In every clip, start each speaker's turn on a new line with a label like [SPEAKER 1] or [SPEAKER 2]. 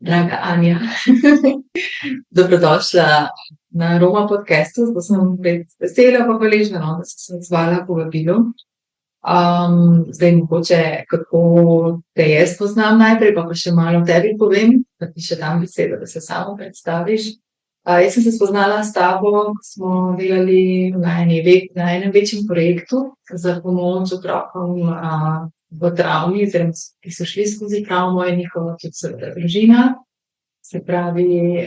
[SPEAKER 1] Draga Anja, dobrodošla na Roma podcastu. Zdaj sem vesela pa hvaležna, no, da si se odzvala povabilu. Zdaj mogoče, kako te jaz poznam najprej, pa še malo o tebi povem, da ti še dam besedo, da se samo predstaviš. Jaz sem se spoznala s tabo, ko smo delali na enem večjem projektu za pomoč otrokom v travmi, oziroma ki so šli skozi travmo in njihova tudi seveda družina. Se pravi,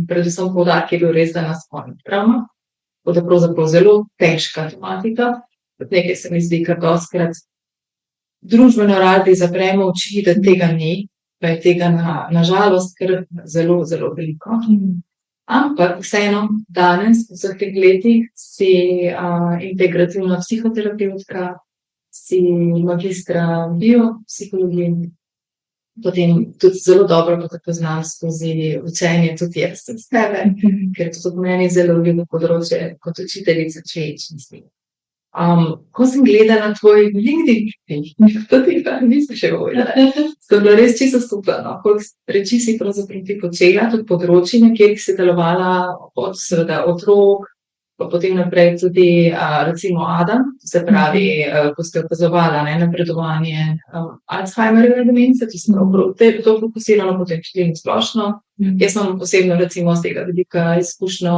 [SPEAKER 1] predvsem poudarek je bil res, da nas spomni travma. Tako da pravzaprav zelo težka tematika. Nekaj se mi zdi, kar dostikrat družbeno radi zapremo oči, da tega ni, pa je tega na žalost kar zelo, zelo veliko. Ampak vseeno danes, v vseh teh letih, si integrativna psihoterapevtka, si magistra biopsihologije, potem tudi zelo dobro pa te poznam skozi učenje tudi jaz od tebe, ker je to tudi meni zelo ljubo področje kot učiteljica človečnosti. Ko sem gledala tvoj LinkedIn, to ti pa nisem še govorila, sem bila res čisto super, no, koliko reči si pravzaprav ti počela, tudi področji, kjer si delovala od seveda otrok, pa potem naprej tudi recimo Adam, se pravi, ko ste opazovala napredovanje Alzheimerjeve demence, to sem to fokusirala potem tudi splošno. Jaz imam posebno recimo z tega vidika izkušnjo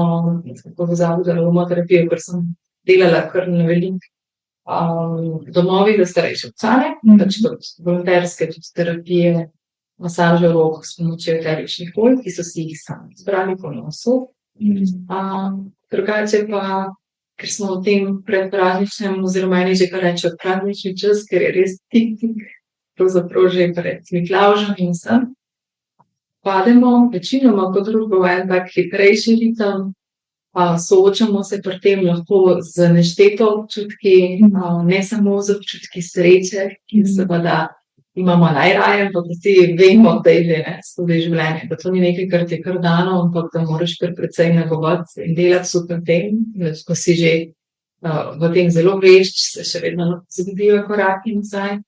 [SPEAKER 1] povezavo z aromaterapijo, ker sem delala kar na veliko domovih za starejše občane, pač tudi volonterske tudi terapije, masaže rok s pomočjo eteričnih olj, ki so si jih sami izbrali po nosu. Drugače pa, ker smo v tem predprazničnem oziroma eni že kar rečejo praznični čas, ker je res tik pravzaprav že pred Miklavžem in vsem, pademo večinoma kot družba v en tak hitrejši ritem, soočamo se pri tem lahko z nešteto občutki, ne samo z občutki sreče, ki seveda imamo najraje, ampak vsi vemo, da je skozi življenje, da to ni nekaj, kar ti je kar dano, ampak da moraš kar precej negovati in delati super tem, ko si že v tem zelo vešč, se še vedno zgodijo koraki nazaj.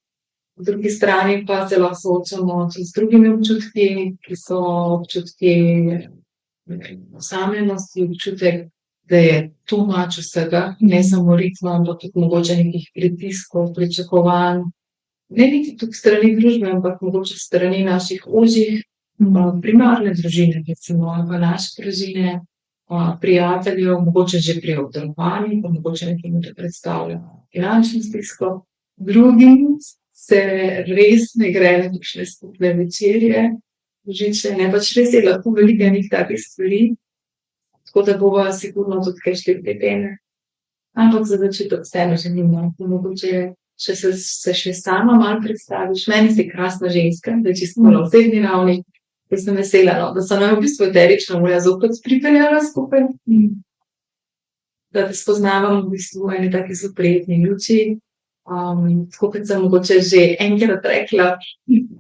[SPEAKER 1] Po drugi strani pa se lahko soočamo tudi z drugimi občutki, ki so občutki osamljenosti, občutek, da je too much vsega, ne samo ritma, ampak tudi mogoče nekih pritiskov, pričakovanj, ne niti tudi strani družbe, ampak mogoče strani naših ožjih, primarne družine, recimo, ali pa naše družine, prijateljev, mogoče že pri obdelovanju, pa mogoče nekemu to predstavlja finančno stisko. Drugim se res ne gre na kakšne skupne večerje, božične, pač res je lahko veliko enih takih stvari, tako da bova sigurno tudi kaj šli teme. Ampak za začetek vseeno želim, mogoče če se še sama malo predstaviš. Meni si krasna ženska, da čisto na osebni ravni, da sem vesela, da so nam v bistvu eterična olja zopet pripeljala skupaj, da te spoznavam v bistvu v eni taki zelo prijetni luči. Tako kot sem mogoče že enkrat rekla,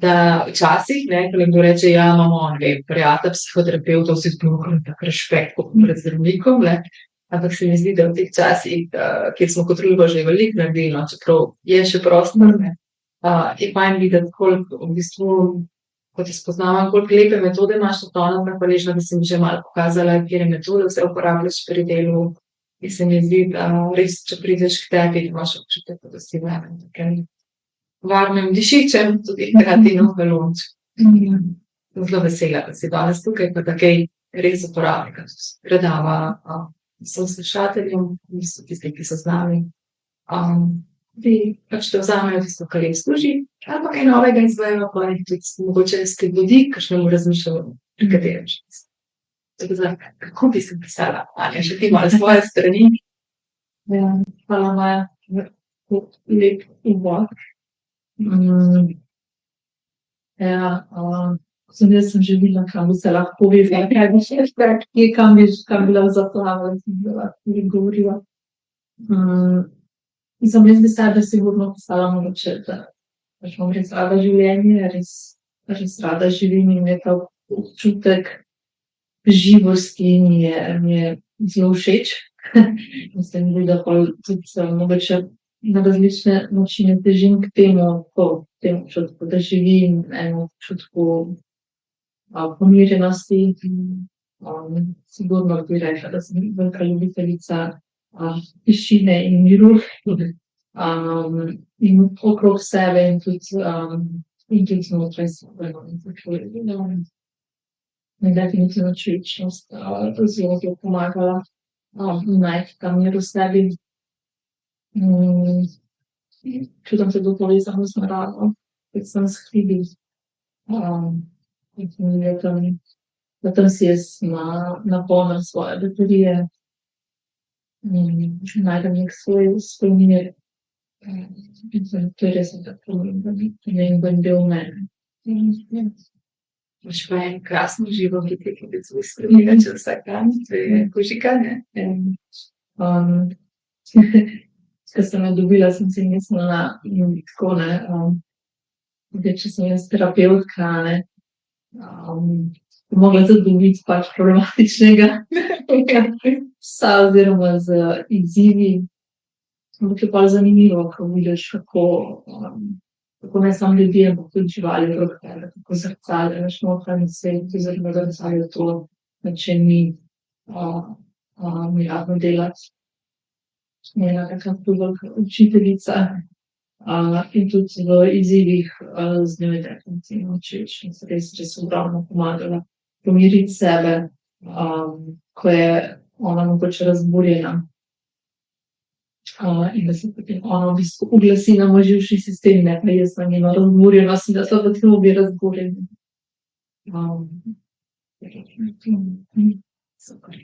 [SPEAKER 1] da včasih, ko nekdo reče, ja, imamo prijatelja, psihoterapevta, vsi smo tak rešpekt pred zdravnikom, ampak se mi zdi, da v teh časih, kjer smo kot družba že veliko naredili, čeprav je še prostor, je fajn videti, koliko v bistvu, ko te spoznavam, koliko lepe metode imaš, totalno hvaležna, da si mi že malo pokazala, katere metode vse uporabljaš pri delu, in se mi zdi, da res, če prideš k tebi, imaš občutek, da si v enem takem varnem dišičem, tudi hkrati nov balonček. Zelo vesela, da si danes tukaj, pa da kaj res uporabnika predava vsem slušateljem, tisti, ki so z nami, ti pač te vzamejo tisto, kar jim služi, ali pa kaj novega izvejo, pa jih tudi mogoče spodbudi k kakšnemu razmišljanju, pri katerem času. Tako da, kako bi se pisala, Anja, še ti malo svoje strani?
[SPEAKER 2] Hvala, Maja, lep uvod. Sem že videla, kam bi se lahko povedala, kaj bi še rekli, kam bi bila zaplava, sem bila tudi govorila. In sem res beseda sigurno postala mogoče, da imam res rada življenje, res rada živim in je ta občutek živosti mi je zelo všeč. Mislim, da tudi mogoče na različne načine težim k temu občutku, da živim eno občutku pomirjenosti. Sigurno bi rekla, da sem velika ljubiteljica tišine in miru. In okrog sebe in tudi znotraj sebe, no, in tako mi je definitivno čučnost zelo pomagala najti ta mir v sebi. Čutim se bolj povezano z naravo, predvsem s hribi. In da tam si jaz napolnim svoje baterije, najdem nek svoj mir. To je res tako pomemben del mene.
[SPEAKER 1] Imaš pa en krasen život, ki bi se ustrelila čez vsak dan, to je Kožika, ne?
[SPEAKER 2] Ko sem jo dobila, sem si mislila, tako, ne, da če sem jaz terapevtka, ne, mogla zadobiti pač problematičnega psa oziroma z izzivi. Ampak je pa zanimivo, ko vidiš, kako ne samo ljudje, ampak tudi živali okrog tebe, kako zrcalijo notranji svet oziroma zrcalijo to, na čem mi rado delati. Ena taka velika učiteljica in tudi v izzivih z njo je definitivno všeč. Res ogromno pomagala pomiriti sebe, ko je ona mogoče razburjena. In da se potem ona v bistvu uglasi na moj živčni sistem, ne pa jaz na njeno razburjenost in da so potem obe razburjeni.
[SPEAKER 1] Super.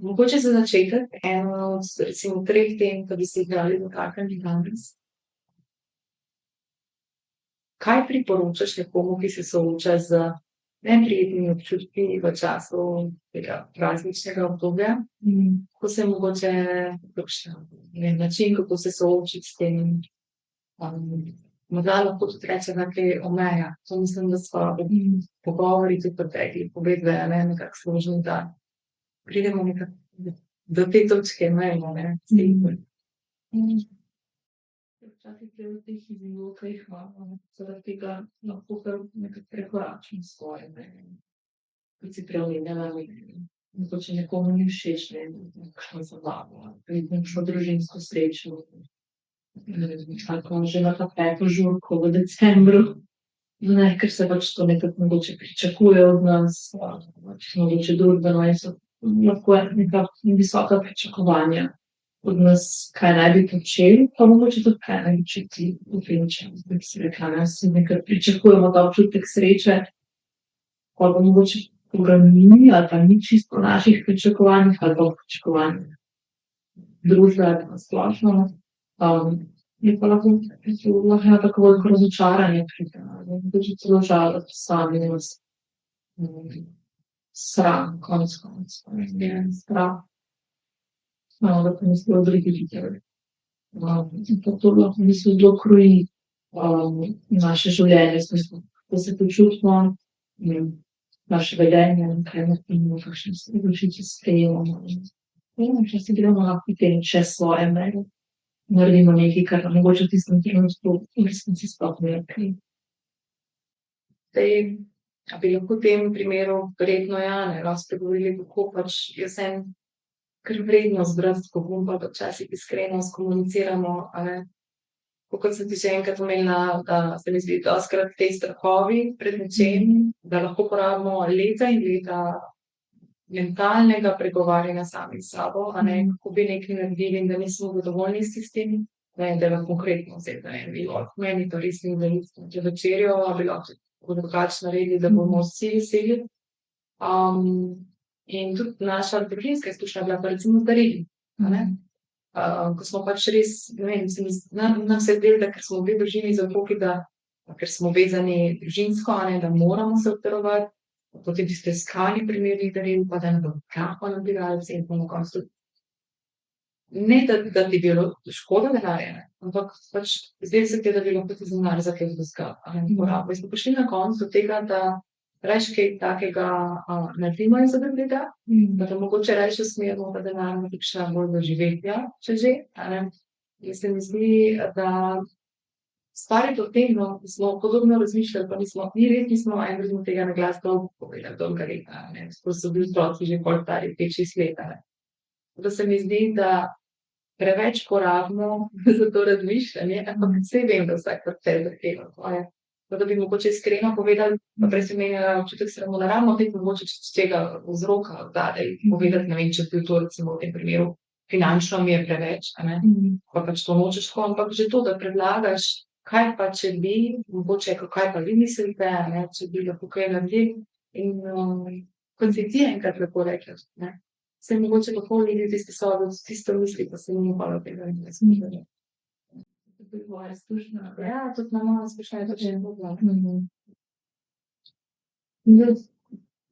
[SPEAKER 1] Mogoče za začetek eno od recimo 3 tem, ki bi se jih dali dotakniti danes. Kaj priporočaš nekomu, ki se sooča z neprijetnimi občutki v času tega prazničnega obdobja? Kako se mogoče način, kako se soočiti s tem, morda lahko tudi reče nekaj o mejah. To mislim, da so pogovori tudi pretekli, povedve, nekako složni, da pridemo nekako do te točke meje, ne.
[SPEAKER 2] Včasih je v teh izzivov, ki jih imamo, zaradi tega lahko kar nekako prekoračim svoje meje. Kot si prej omenjala, mogoče nekomu ni všeč, kakšno zabavo, kakšno družinsko srečo, ali pa že na ta 5. žurko v decembru, ne, ker se pač to nekako mogoče pričakuje od nas, mogoče družbeno in so lahko neka visoka pričakovanja od nas, kaj naj bi počeli, pa mogoče tudi kaj naj bi čutili v tem času. Da bi si rekla, vsi nekaj pričakujemo ta občutek sreče, pa mogoče ga ni ali pa ni čisto po naših pričakovanjih ali pa v pričakovanjih družbe ali pa splošno. Je pa lahko eno tako veliko razočaranje pride, mogoče celo žalost, osamljenost, sram, konec koncev, strah. Da pa mislijo drugi videli. In pa to lahko v bistvu zelo kroji naše življenje, v smislu, kako se počutimo, naše vedenje, kaj naredimo, kakšne odločitve sprejemamo. In včasih gremo lahko potem čez svoje meje. Naredimo nekaj, kar nam mogoče v tistem trenutku v resnici sploh ni okej.
[SPEAKER 1] A bi lahko v tem primeru verjetno lahko spregovorili, kako pač je vseeno kar vredno zbrati pogum, pa včasih iskreno skomuniciramo, a ne. Kot sem ti že enkrat omenila, da se mi zdi dostikrat ti strahovi pred nečim, da lahko porabimo leta in leta mentalnega pregovarjanja sami s sabo, a ne, kako bi nekaj naredili in da nismo zadovoljni s tistim, ne, da lahko konkretno vzeti, ne, bi lahko meni to res ni veliko za večerjo, a bi lahko drugače naredili, da bomo vsi veseli. In tudi naša družinska izkušnja je bila pa recimo z darili, a ne. Ko smo pač res, ne vem, nam se je zdelo, da ker smo obe družini zaotoki, da ker smo vezani družinsko, a ne, da moramo se obdarovati, potem tiste iskanje primernih daril, pa da ne bo prahova nabiralci in na koncu ne, da ti bilo škoda denarja, ne, ampak pač zdelo se ti, da bi lahko ti denar za kaj drugega, a ne, porabil. In smo prišli na koncu do tega, da rajši kaj takega naredimo in za drugega, da mogoče rajši usmerimo ta denar na kakšna bolj doživetja, če že, a ne. In se mi zdi, da Stvar je v tem, no, da smo podobno razmišljali, pa nismo en drugemu tega na glas dolgo povedali, dolga leta, ne. Ko so bili otroci že pol stari 5-6 let, a ne. Da se mi zdi, da preveč porabimo za to razmišljanje, ampak saj vem, da vsak od sebe zahteva svoje. Pa da bi mogoče iskreno povedali, pa prej sem imela občutek sramu, da ravno te mogoče iz tega vzroka oddaj povedati, ne vem, če bi to recimo v tem primeru finančno mi je preveč, a ne, pa pač to nočeš tako, ampak že to, da predlagaš, kaj pa, če bi, mogoče, kaj pa vi mislite, a ne, če bi lahko kaj naredili in, kot si ti enkrat lepo rekla, ne, se mogoče lahko ljudje tiste sobe, tisto misli, pa se ni upalo tega izmišljati.
[SPEAKER 2] To je tvoja izkušnja.
[SPEAKER 1] Ja, tudi na moja izkušnja je to že bilo.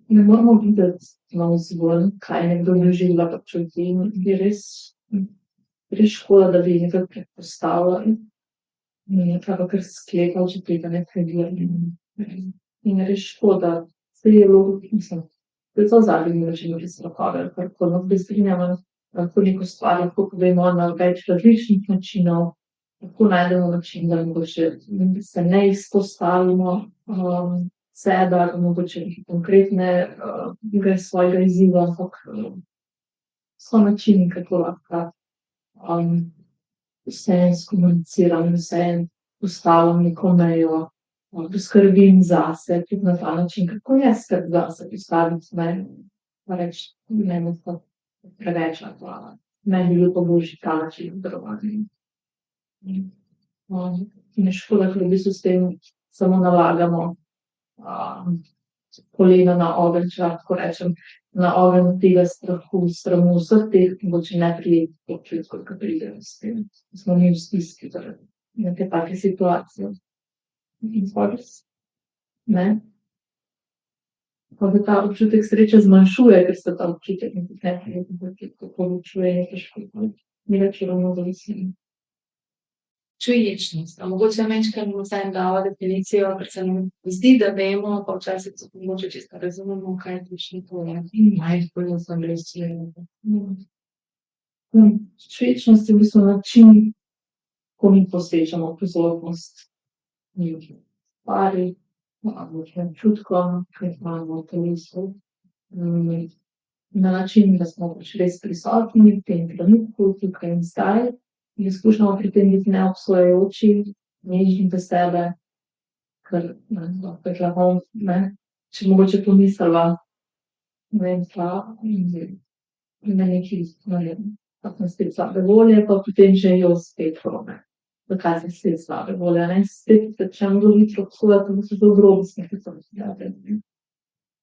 [SPEAKER 2] Ne moramo videti navzven, kaj nekdo doživlja, pa čuti, in je res škoda, da bi nekaj predpostavljali. Ali kar sklepali, če tega ne pregledali. In je res škoda, saj je mislim, to je to zadnji način, ki se lahko, karkoli lahko strinjamo, lahko neko stvar lahko povemo na več različnih načinov, lahko najdemo način, da mogoče se ne izpostavimo sebe, ali mogoče neke konkretne svojega izziva, ampak so načini, kako lahko vseeno skomuniciram, vseeno postavim neko mejo, poskrbim zase, tudi na ta način, kako jaz skrb zase postaviti, ne, pa reči, ne bom pa preveč ali pa meni bi bil pa boljši ta način delovanja. In je škoda, ker v bistvu s tem samo nalagamo polena na ogenj, če lahko rečem, na ogenj tega strahu, sramu, vseh teh mogoče neprijetnih občutkov, ki pridejo s tem. Smo mi v stiski zaradi neke take situacije. In pol ne. Pa da ta občutek sreče zmanjšuje, ker se ta občutek nekih neprijetnih občutkov povečuje in je težko imeti ravno zavislim.
[SPEAKER 1] Čuječnost, a mogoče majčkeno vseeno dava definicijo, ker se nam zdi, da vemo, pa včasih tudi mogoče čisto razumemo, kaj točno to je. Mindfulness v angleščini.
[SPEAKER 2] Čuječnost je v bistvu način, ko mi posvečamo pozornost stvari, občutkom, ki jih imamo v telesu. Na način, da smo pač res prisotni v tem trenutku, tukaj in zdaj. In skušamo pri tem biti neobsojajoči, nežni do sebe, ker če mogoče pomisliva, ne vem, na neki, ne vem, kako nas spet slabe volje, pa potem že jo spet vrome. Zakaj se spet slabe volje, ne, spet začnem zelo hitro obsojati, da so zelo grobi smetli.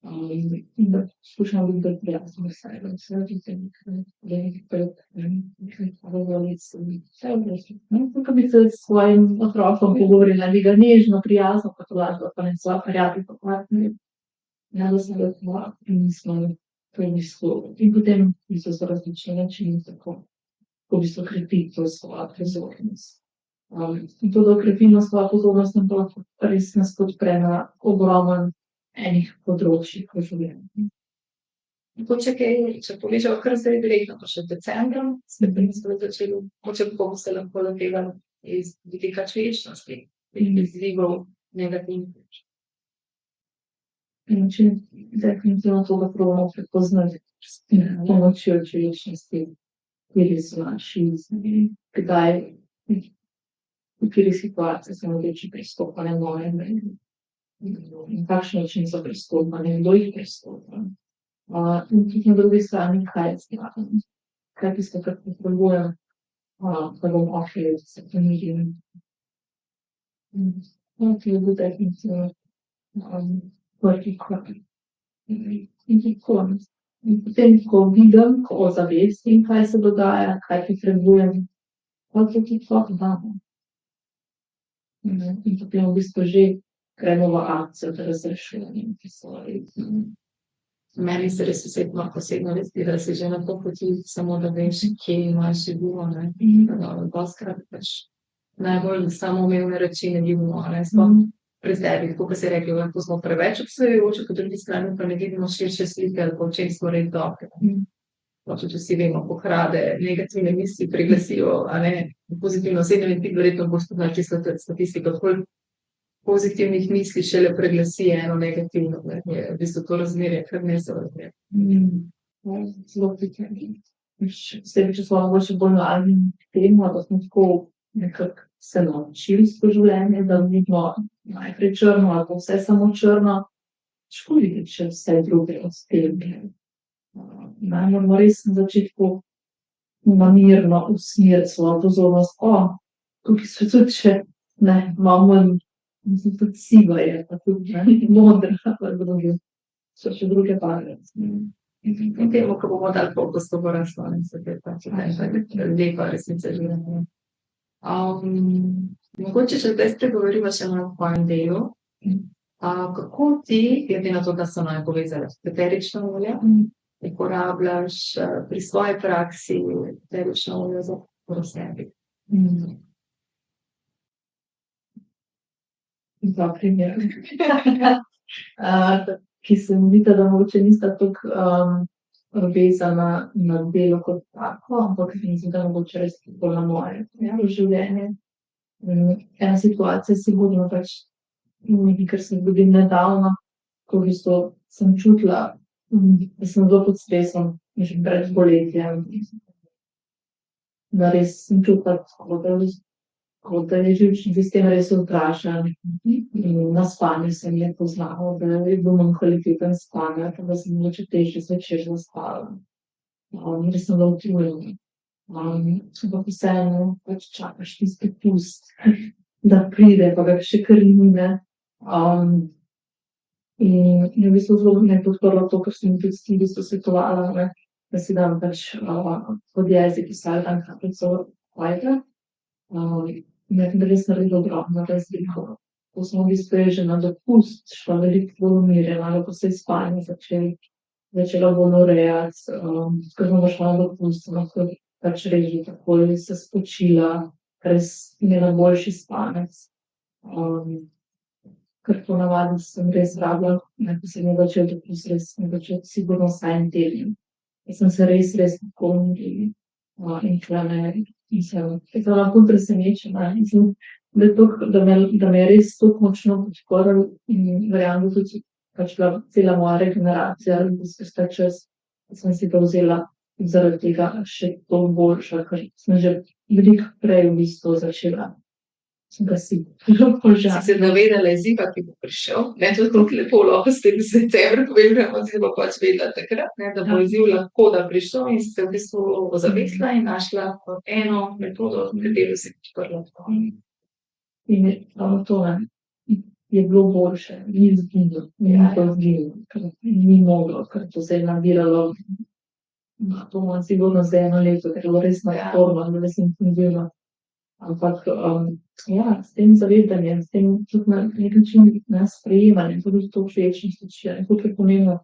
[SPEAKER 2] In da skušamo biti bolj prijazni do sebe, vse Ko bi se s svojim otrokom pogovorila, bi ga nežno, prijazno potolažila, pa ne svoja prijatelj, pa partner. Ne, da sem ga in smo to v bistvu. In potem v bistvu so različni načini, tako v bistvu krepiti to svojo pozornost. In to, da okrepimo svojo pozornost, nam pa lahko res nas podpre na ogromen enih področjih v življenju.
[SPEAKER 1] Mogoče kaj, če poveževa kar zdaj direktno, pa še decembrom, ste začeli, mogoče kako se lahko lotevali iz vidika čuječnosti, izzivov, negativnih.
[SPEAKER 2] Način definitivno to, da probamo prepoznati pomočjo čuječnosti, kateri so naši izzivi, kdaj, v kateri situaciji se mogoče pristopa ne more, in kakšen način so pristopali, kdo jih pristopa. In tudi na drugi strani, kaj je strahom, kaj tisto, kar potrebujem, da bom okej, da se pomirim. To je bil definitivno prvi korak. In tako. In potem, ko vidim, ko ozavestim, kaj se dogaja, kaj potrebujem, pa tudi to damo. In potem v bistvu že gremo v akcijo, da razrešujem svoje. Meni se res posebno zdi, da si že na to poti, samo da veš, kje imaš živo, ne. Dostikrat pač najbolj samoumevne reči ne vidimo, a ne, sploh pri sebi, tako kot si rekla, lahko smo preveč obsojujoči, po drugi strani pa ne vidimo širše slike ali pa v čem smo res dobri.
[SPEAKER 1] tudi vsi vemo, pokrade, negativne misli priglasijo, a ne, pozitivno osebno in ti verjetno boš poznal čisto statistiko, koliko pozitivnih misli šele preglasi eno negativno, ne, je v bistvu to razmerje kar nesorazmerje.
[SPEAKER 2] Zelo pitanje. Vse, če smo mogoče bolj mladi temu, da smo tako nekako se naučili skozi življenje, da vidimo najprej črno, ali pa vse samo črno, težko videti še vse druge od tega. Moramo res na začetku namerno usmeriti svojo pozornost. Tukaj so tudi še malo manj, mislim, tudi siva je, pa tudi modra, pa druge. So še druge barve.
[SPEAKER 1] In temu, ko bomo dali fokus, to bo raslo, ne, se te pač lepa resnica življenja. Mogoče, če zdaj spregovoriva še malo o tvojem delu, kako ti, glede na to, da so naj povezali eterično olje, uporabljaš pri svoji praksi eterično olje za sebi?
[SPEAKER 2] Dva primera. Ki se mi zdi, da mogoče nista tako vezana na delo kot tako, ampak se mi zdi, da mogoče res bolj na moje življenje. Ena situacija sigurno pač nekaj, kar se zgodi nedavno, ko v bistvu sem čutila, da sem zelo pod stresom, že pred poletjem. Da res sem čutila, da je živčni sistem res vprašan. Na spanje se mi je poznalo, da je bil manj kvaliteten spanja, da sem mogoče težje zvečer zaspala. Res sem bila utrujena. Ampak vseeno pač čakaš tisti pust, da pride, pa ga še kar mine. In v bistvu zelo me je podprlo to, kar sem tudi v bistvu svetovala, ne, da si dam pač pod jezik vsaj dan kapljico vajda. In je res naredilo ogromno razliko. Ko smo v bistvu že na dopust šla veliko bolj umirjena, ko se je spanje začela bolj urejati, ko smo šla na dopust, lahko pač res že takoj se spočila, res imela boljši spanec. Ker ponavadi sem res rabila, ko sem je začel dopust, res sem začel sigurno vsaj en teden. Jaz sem se res tako umirila. In tlele, mislim, sem lahko presenečena. Mislim, da me je res tako močno podprl in verjamem, da tudi pač bila cela moja regeneracija, skozi ta čas, sem si to vzela zaradi tega še to boljša, ker sem že veliko prej v bistvu začela. Sem ga si požala.
[SPEAKER 1] Si se navedala izziva, ki bo prišel, ne, tudi koliko lepo lahko s tem septembrom povedamo, si bo pač vedela takrat, ne, da bo izziv lahko da prišel in si se v bistvu ozavestila in našla eno metodo, katero si podprla.
[SPEAKER 2] In ravno to, je bilo boljše, ni izginilo, ker ni moglo, ker to se je nabiralo. To imam sigurno za eno leto, ker je bilo res naporno, da res intenzivno. Ampak, s tem zavedanjem, s tem tudi na nek način sprejemanjem, tudi to všečnost učenja, koliko je pomembno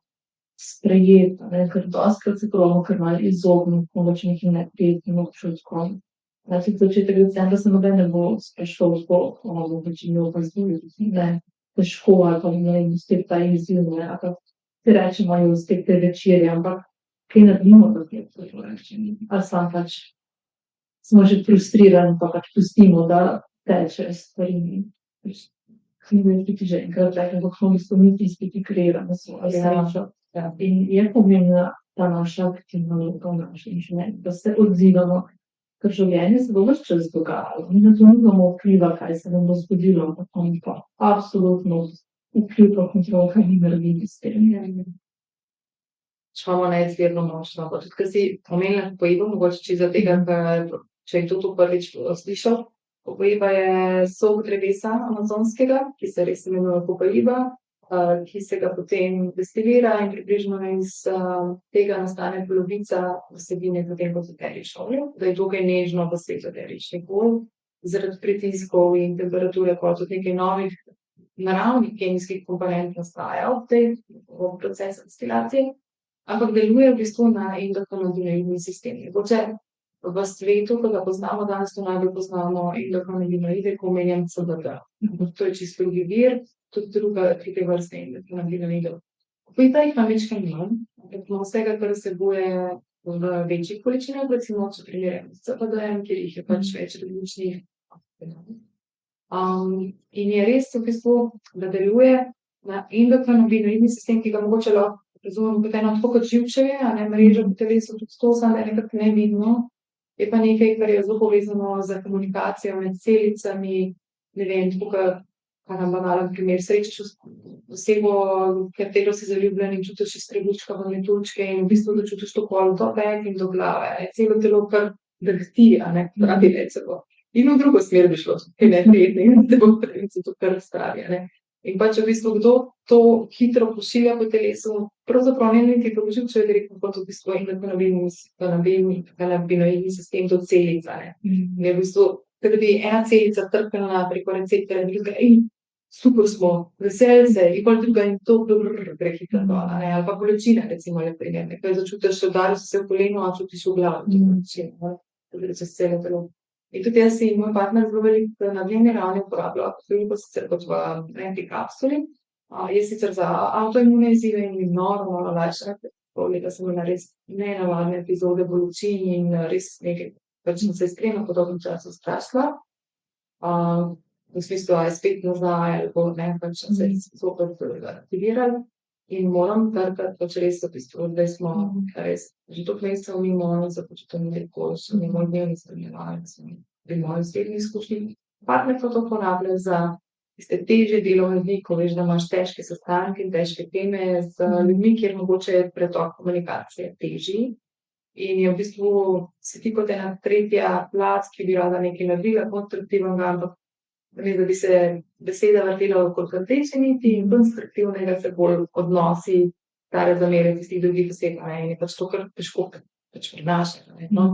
[SPEAKER 2] sprejeti, ker dostikrat se probamo kar malo izogniti, mogoče nekim neprijetnim občutkom. Začetek decembra se noben ne bo spraševal, mogoče mi opazuje, težko, ali pa ne vem, spet ta izziv, ampak se rečemo, spet te večerje, ampak kaj naredimo, da je to rečeno, ali sam pač smo že frustrirani, pa pač pustimo, da teče stvari. Ne vem, ti že enkrat rekli, da smo v bistvu mi tisti, ki kreiramo svojo srečo. In je pomembna ta naša aktivna vloga v našem življenju, da se odzivamo, ker življenje se bo ves čas dogajalo. Mi na to nimamo vpliva, kaj se nam bo zgodilo, ampak on pa absolutno vpliv pa kontrol, kaj mi naredimo s tem.
[SPEAKER 1] Če imamo neizmerno močno, pa tudi, ker si omenila Popaibo, mogoče čisto tega, če je to prvič slišal, Popaiba je sok drevesa amazonskega, ki se res imenuje Popaiba, ki se ga potem destilira in približno iz tega nastane polovica vsebine potem kot eterično olje, da je dokaj nežno v svetu eteričnih olj, zaradi pritiskov in temperature, pa tudi nekaj novih naravnih kemijskih komponent nastaja v procesu destilacije. Ampak deluje v bistvu na endokrinodinamni sistem. Mogoče v svetu, ko ga poznamo danes, to najbolj poznamo endokrinodinamide, ko omenjam CBD. To je čisto drugi vir, tudi druge vrste endokrinodinamidov. Popaiba jih ima večkrat manj, ampak vsega, kar vsebuje v večjih količinah, recimo, če primerjamo s CBD-jem, kjer jih je pač več različnih. In je res v bistvu, da deluje na endokrinobinoidni sistem, ki ga mogoče lahko razumemo kot eno tako kot živčevje, a ne, mrežo v telesu, tudi to samo da je nekako nevidno. Je pa nekaj, kar je zelo povezano z komunikacijo med celicami, ne vem, tako kar nam banalen primer, srečaš osebo, katero si zaljubljen in čutiš iz trebuščka v metuljčke in v bistvu da čutiš to kol do pet in do glave, a ne, celo telo kar drhti, a ne, pravi recimo. In v drugo smer bi šlo, kaj neprijetno, in te bo potem se to kar spravi, a ne. In pač v bistvu, kdo to hitro pošilja po telesu, pravzaprav ne niti po živčevju direktno, kot v bistvu endokrinobinoidni sistem do celic, a ne. In je v bistvu, kot da bi ena celica trkala preko receptorja drugega in super smo, veseli se, in pol druga in to gre hitro dol, a ne. Ali pa bolečina, recimo, je primer, ne, ko začutiš, udaril si se v koleno, a čutiš v glavo to bolečino, ne, to gre čez celo telo. In tudi jaz in moj partner zelo veliko na dnevni ravni uporabljajo, veliko sicer kot v antikapsuli, je sicer za avtoimune izzive in mi noro lajša, da sem imela res nenavadne epizode bolečin in res nekaj, pač sem se iskreno po dolgem času strašila. V smislu, a je spet nazaj, ali bo, ne, pač se je zopet aktiviral. In moram trkati, pač res v bistvu, zdaj smo res že toliko mesecev mimo za počutom nekako, še ne moj dnevni spremljevalec pri moji osebni izkušnji. Partner pa to uporablja za tiste težje delovne dni, ko veš, da imaš težke sestanke in težke teme z ljudmi, kjer mogoče je pretok komunikacije težji. In je v bistvu se ti kot ena tretja plat, ki bi rada nekaj naredila konstruktivnega, ampak res, da bi se beseda vrtela okoli rdeče niti in konstruktivnega se bolj odnosi, stare zamere tistih drugih oseb, a ne, in je pač to kar težko pač prenašati, a ne. No,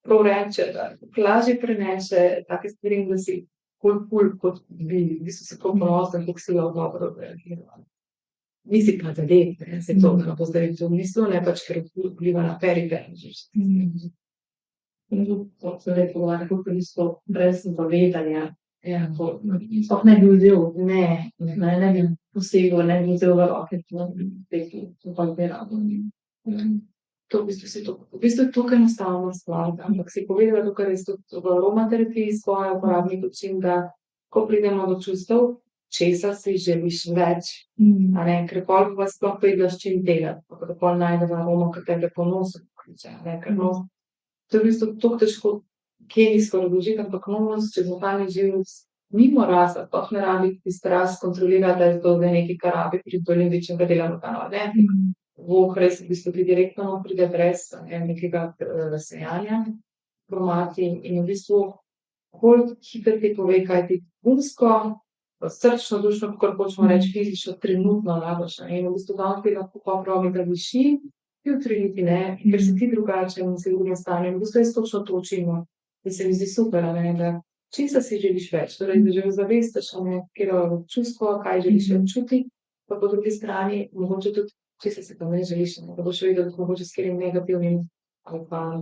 [SPEAKER 1] prav reče, da lažje prenese take stvari in da si bolj kul, kot bi v bistvu se tako ponosen, koliko si lahko dobro odreagiral. Nisi pa zadet, ne, se to, da bo zdaj to mislil, ne, pač ker vpliva na periferni.
[SPEAKER 2] To se zdaj pogovarja, kako v bistvu brez zavedanja.
[SPEAKER 1] Ja,
[SPEAKER 2] Sploh ne bi vzel,
[SPEAKER 1] ne,
[SPEAKER 2] ne bi posegel, ne bi vzel v roke, to pa bi rado.
[SPEAKER 1] to v bistvu si to, v bistvu je to enostavna stvar, ampak si povedala to, kar res tudi v aromaterapiji svoje uporabnik učim, da ko pridemo do čustev, česa si želiš več, a ne, ker pol pa sploh prideš čim delati, pa da pol najdemo aromo, ki tebe po nosu pokliče, a ne, ker nos, to je v bistvu toliko težko kemijsko razložiti, ampak nos čez notranji živec mimo rasa, sploh ne rabi tisti ras kontrolirati, da je to zdaj nekaj, kar rabi pri dolimbičnega dela možganov, ne. Voh res v bistvu ti direktno pride brez nekega razsejanja kromati in v bistvu bolj hitro ti pove, kaj ti umsko, srčno, dušno, kakor hočemo reči, fizično, trenutno rabiš, in v bistvu danes bi lahko popravi, da viši, jutri niti ne, ker si ti drugačen in si v drugem stanju, v bistvu jaz točno to učimo. In se mi zdi super, a ne, da česa si želiš več, torej da že ozavestiš, a ne, katero čustvo, kaj želiš več čutiti, pa po drugi strani mogoče tudi česa si pa ne želiš, ne, da boš vedel, mogoče s katerim negativnim ali pa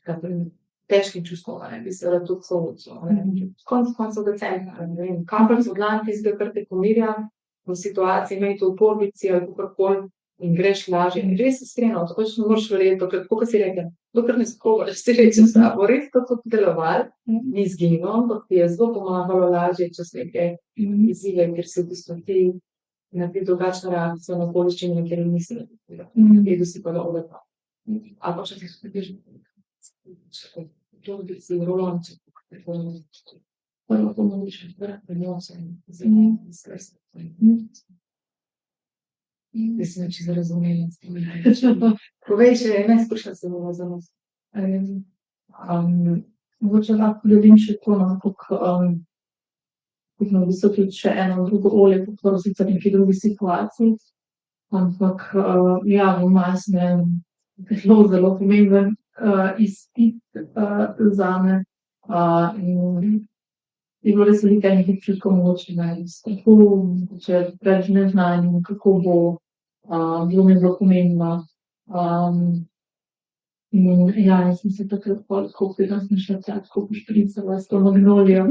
[SPEAKER 1] kakšnim težkim čustvom, a ne, bi se rad tudi soočil, a ne. Konec koncev decembra, ne vem, kamplc v dlan tistega, kar te pomirja v situaciji, imej to v torbici ali kakorkoli in greš lažje. In res iskreno, tako ne moreš verjeti, tako kot si rekla, dokler ne sprobaš, si reče s sabo, res tako delovalo, ni izginilo, ampak ti je zelo pomagalo lažje čez neke izzive, ker si v bistvu ti naredi drugačno reakcijo na okoliščine, kjer nisi naredila. Vedel si pa dobro, da. Ali pa še ti vidiš, to bi si rolonček, prvo pomoliš, prenosen, zelo stresno. Mislim, če se razumeli. Povej še, ne skušala se bomo za nas.
[SPEAKER 2] Mogoče lahko ljudem še to, no, kako v bistvu tudi še eno drugo olje, kako sicer v neki drugi situaciji, ampak ja, v nas zelo, zelo pomemben izpit zame in je bilo res veliko enih občutkov mogoče, kako, če preveč neznanjem, kako bo, bilo mi zelo pomembno. In ja, jaz sem se takrat tako pridem sem šla tja, tako pošpricala s to magnolijo,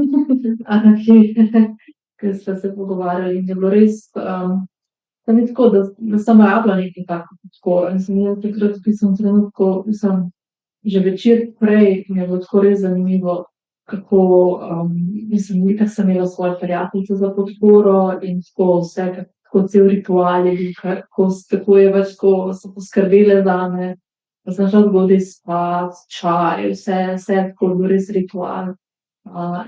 [SPEAKER 2] ker sva se pogovarjali in je bilo res, to ni tako, da sem rabila nekaj tako tako, in sem imela takrat v tistem trenutku, že večer prej mi je bilo tako res zanimivo, kako, itak sem imela svoje prijateljice za podporo in tako vse, tako cel ritual je bil, kako je več tako, so poskrbele zame, da sem šla zgodaj spat, čaj, vse je tako bil res ritual.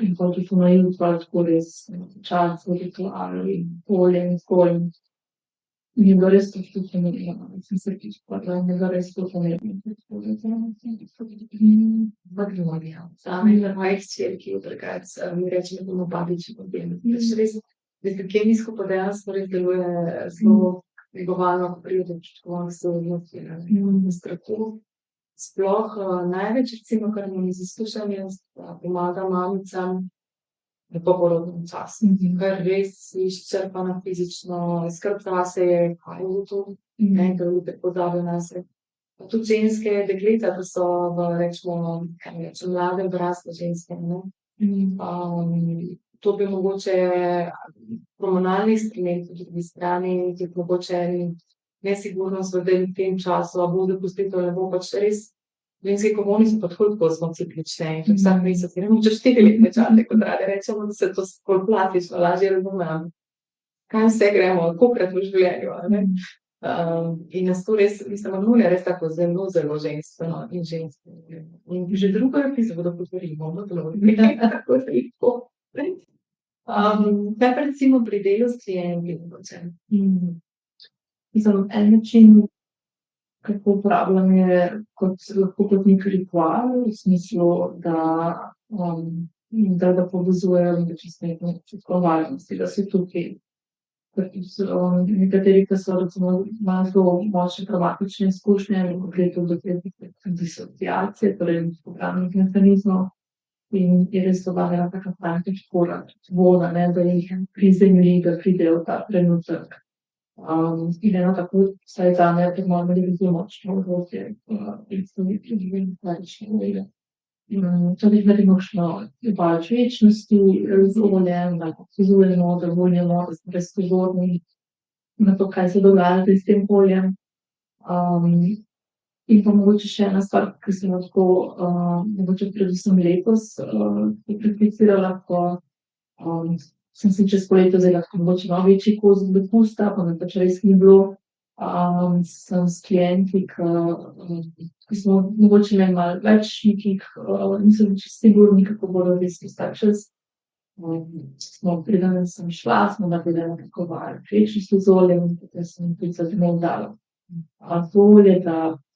[SPEAKER 2] In pol tudi na jutro tako res čas v ritualu in polje in tako in mi je bilo res to ful pomembno, sem se prvič mi je bilo res ful pomembno.
[SPEAKER 1] Magnolia. Zame in moji hčerki drugače, mi rečemo temu babičji potem. Pač res, kemijsko pa dejansko res deluje zelo negovalno, ko pride do občutkov sorodnosti, strahu. Sploh največ recimo, kar imam iz izkušenj, jaz pomagam mamicam v poporodnem času, ker res si izčrpana fizično, skrb zase je, kaj je to, ker ljudje pozabijo nase. Pa tudi ženske, dekleta, ki so v, recimo, mladem odrasle ženske, ne. To bi mogoče hormonalni sprememb po drugi strani, tudi mogoče nesigurnost v tem času, a bo dopustitev, ne bo, pač res ženske hormoni so pa tako zelo ciklične in tudi vsak mesec, ne vem, čez 4-letne čate, kot rade rečemo, da se to bolj plastično lažje razumem. Kaj vse gremo, kolikokrat v življenju, a ne. In nas to res, mislim, Magnolia je res tako zelo, zelo ženstveno in žensko. In že drugo epizodo govorimo o Magnoliji, tako lepo. Kaj pa recimo pri delu s klienti mogoče?
[SPEAKER 2] Mislim, en način, kako uporabljam, je lahko kot neki ritual, v smislu, da povezujem čisto neko občutko varnosti, da si tukaj. Ker nekateri, ki so recimo imajo zelo močne travmatične izkušnje, ko gre tudi do disociacije, torej obrambnih mehanizmov, in je res to ena taka fajn podpora, voda, ne, da jih prizemlji, da pridejo v ta trenutek. In eno tako, vsaj zame, ker moram biti zelo močno orodje, in so mi preživeli klasične ure. Tudi naredimo kakšno vajo večnosti z oljem, da pokazujemo, da volimo, da smo res pozorni na to, kaj se dogaja s tem oljem. In pa mogoče še ena stvar, ki sem jo tako, mogoče predvsem letos, prakticirala, ko sem si čez poletje vzela mogoče malo večji kos dopusta, pa me pač res ni bilo. Sem s klienti, ki smo mogoče imeli malo več nekih, niso bili čisto sigurni, kako bodo res ta čas. Preden sem šla, smo naredili nekako vajo večnosti z oljem, potem sem tudi za dnevno dala to olje,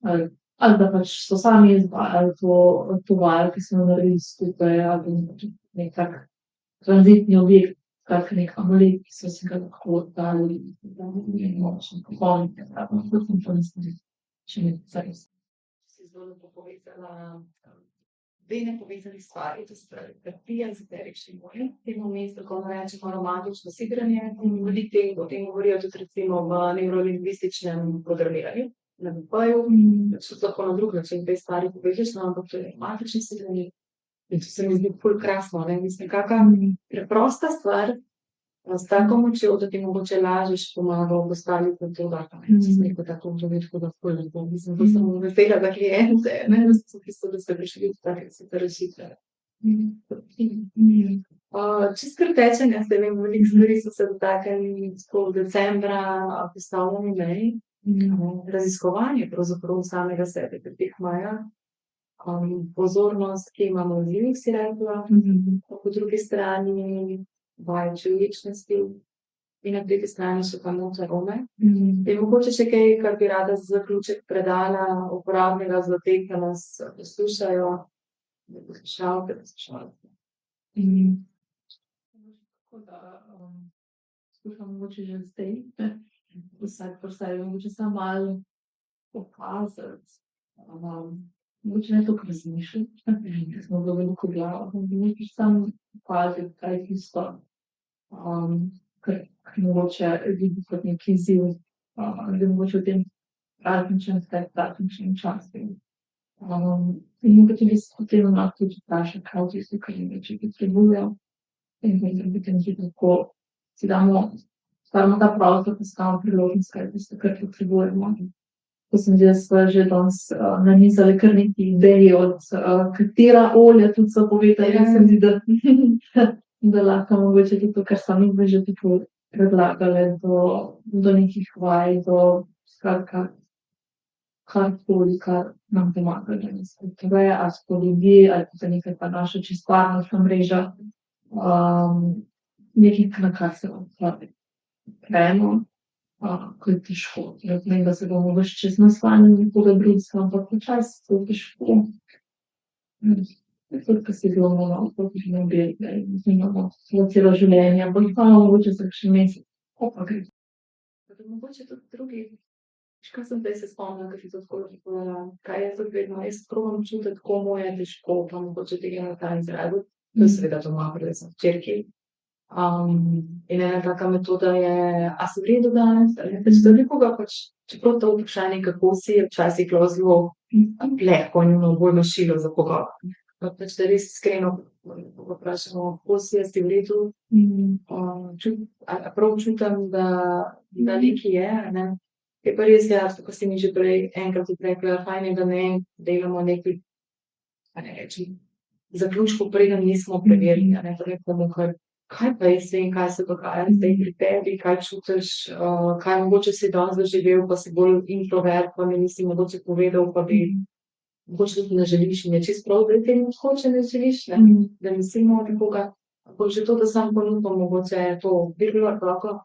[SPEAKER 2] ali da pač so sami izvajali to vajo, ki smo jo naredili skupaj, ali nek tak tranzitni objekt, tak nek amulet, ki so si ga lahko dali, močni popolnite, tudi to nisem še nekaj zares.
[SPEAKER 1] Si zelo lepo povezala dve nepovezani stvari, to se pravi terapija z eteričnim oljem, temu mestu, ko rečemo aromatično sidranje, in veliko o tem govorijo tudi recimo v nevrolingvističnem programiranju, na NLP-ju, pač lahko na drug način te stvari povežeš, ampak to je aromatično sidranje. In to se mi zdi ful krasno, ne, mislim, kaka preprosta stvar, s tako močjo, da ti mogoče lažje pomaga postaviti na to, da čez neko tako obžavetko, da ful lepo, mislim, da sem vesela za kliente, ne, da so prišli v take super rešitve. Čisto kar tečenja, se vem, veliko stvari so se dotaknili tako decembra, postavljeni meji, raziskovanje pravzaprav samega sebe pri teh mejah. Pozornost, ki imamo v njih, si rekla, po drugi strani vaje človečnosti in na tretji strani še pa noč arome. Je mogoče še kaj, kar bi rada za zaključek predala, uporabnega za te, ki nas poslušajo, poslušalke, poslušalke.
[SPEAKER 2] Tako da skušam mogoče že zdaj, vsak prosaj, mogoče samo malo opaziti, mogoče ne toliko razmišljati, ker smo bilo veliko glava, mogoče samo opaziti, kaj je tisto, ker mogoče vidi kot neki izziv, da mogoče v tem prazničnem času. In mogoče tudi potem lahko tudi vprašati, kaj v tisto, kar jim reče, potrebujejo. In potem tudi lahko si damo ta prostor, da stavimo priložnost, kaj je tisto, kar potrebujemo. ko sem jaz že danes nanizala kar nekaj idej od katera olja tudi so povedali,
[SPEAKER 1] Ja.
[SPEAKER 2] se mi zdi, da lahko mogoče tudi to, kar sami bi že tako predlagale do nekih vaj, do skratka karkoli, kar nam pomaga, da nas potreje, ali so to ljudje, ali pa nekaj pa naša čisto varnostna mreža, nekaj, na kar se odpremo, ko je težko. Ne pomeni, da se bomo ves čas naslanjali nekoga drugega, ampak počasi to je težko. Tudi, ko si zelo malo, kot živimo bil, da imamo celo življenje, ampak pa mogoče za kakšen mesec, pa gre. Mogoče tudi drugi. Kaj sem zdaj se spomnila, ko si to tako povedala, kaj jaz tudi vedno, jaz probam čutiti, komu je težko, pa mogoče tega na ta izrazu. To je seveda doma, predvsem sem včerki. In ena taka metoda je, a si v redu danes, ali ne, pač da nekoga pač, čeprav to vprašanje, kako si, je včasih bilo zelo lahko in bolj mašilo za pogovor. Pač da res iskreno vprašamo, kako si, a si v redu, a prav čutim, da nekaj je, ne. Je pa res jasno, ko si mi že prej enkrat tudi rekla, fajn je, da ne delamo nekaj, a ne rečem, zaključkov, preden nismo preverili, a ne, da nekomu kar, kaj pa jaz vem, kaj se dogaja zdaj pri tebi, kaj čutiš, kaj mogoče si danes doživel, pa si bolj introvert, pa mi nisi mogoče povedal, pa bi mogoče tudi ne želiš in je čisto prav, da temu hoče ne želiš, ne, da mislimo nekoga, ampak že to, da sam ponudimo, mogoče je to bilo roko,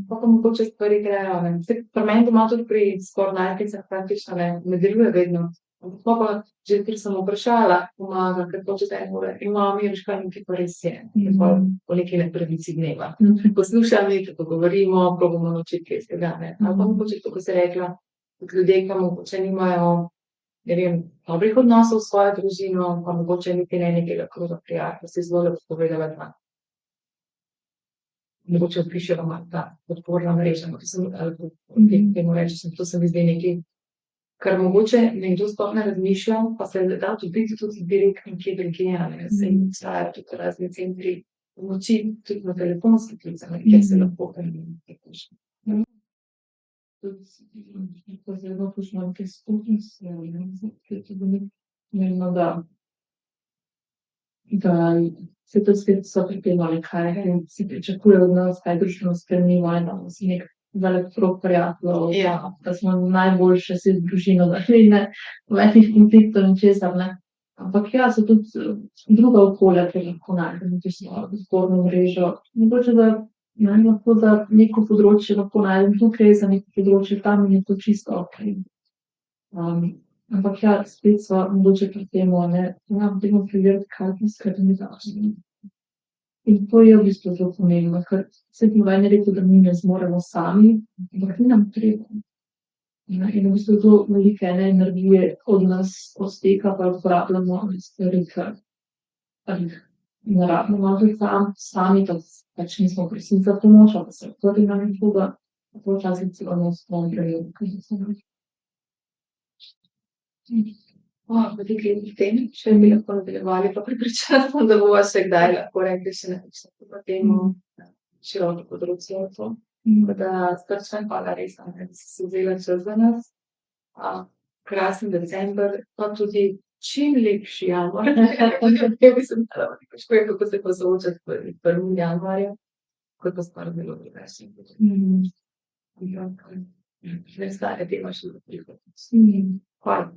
[SPEAKER 2] pa mogoče stvari grejo, ne. Saj pri meni doma tudi pri skornajkicah praktično ne deluje vedno. Ampak pol pa že, ker sem vprašala, pomaga, ker hočete en ure, in mami, veš kaj, nekaj pa res je. In pol po neki nepravici dneva. Poslušam jih, ko govorimo, probamo naučiti kaj iz tega, ne. Ali pa mogoče to, ko si rekla, tudi ljudje, ki mogoče nimajo, ne vem, dobrih odnosov s svojo družino, pa mogoče niti ne nekega kroga prijateljev, si zelo lepo povedala, da mogoče opišejo malo ta podporna mreža, ampak to se mi, temu rečeš, to se mi zdi nekaj, kar mogoče nekdo sploh ne razmišlja, pa se da dobiti tudi direkt nekje drugje, a ne, saj obstajajo tudi razni centri pomoči, tudi na telefonskih klicih, kjer se lahko to zelo kakšno neke skupnosti, ker tudi vemo, da se to spet so pripeljali, kaj si pričakuje od nas, kaj družbeno sprejemljivo, imamo si nek velik krog prijateljev, da smo najboljše si z družino, da ni nobenih konfliktov in česar, ne. Ampak ja, so tudi druga okolja, kjer lahko najdemo tisto podporno mrežo. Mogoče da lahko za neko področje lahko najdem tukaj, za neko področje tam in je to čisto okej. Ampak ja, spet sva mogoče pri temu, ne, dajmo preveriti, kaj skrbni zakon. In to je v bistvu zelo pomembno, ker saj noben je rekel, da mi ne zmoremo sami, ampak ni nam treba. In v bistvu to veliko ene energije od nas odteka, pa uporabljamo stvari, ker ne rabimo malo sami, da pač nismo prosili za pomoč, ali pa se odprli na nekoga, pa včasih celo enostavno grejo, kaj se nam. Po teh lepih tem še bi lahko nadaljevali, pa prepričana sem, da bova še kdaj lahko rekli še na kakšno temo, široko področje je to. Tako da srčno hvala res, da si si vzela čas za nas. Krasen december, pa tudi čim lepši januar. Ja bi se dala, težko je, kako se pa soočati v 1. januarja, kot pa stvar zelo drugačna. Ampak, ne stane tema še za prihodnost. Hvala.